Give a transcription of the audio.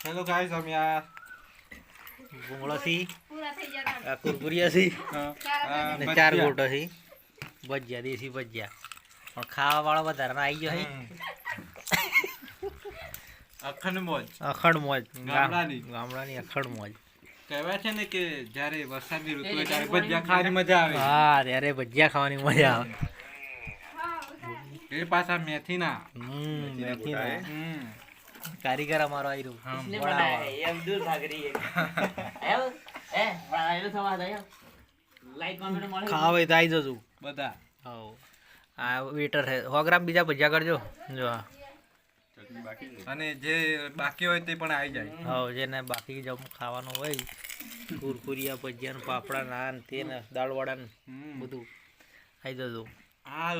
Hello guys અમે આ ભૂંગળાથી પૂરા થઈ જતા આ કુરકુરિયાથી અને 4 ગોટોથી ભજીયા દેશી ભજીયા પણ ખાવા વાળો વધારે આવી ગયો હે અખંડ મોજ ગામડાની અખંડ મોજ કહેવાય છે ને કે જ્યારે વરસાદની ઋતુ હોય ત્યારે ભજીયા ખાવાની મજા આવે. હા ત્યારે ભજીયા ખાવાની મજા આવે એ પાછા મેથીના મેથીના કારીગર અમારો આવી ખાવા હોય તો આવી જજો બધા. આ વેટર છે 100 ગ્રામ બીજા ભજીયા કરજો જો અને જે બાકી હોય તે પણ આવી જાય. હા જેને બાકી જમ ખાવાનું હોય કુરકુરિયા ભજીયા પાપડા નાન તે ને દાળ વડા બધું આવી જજો. હા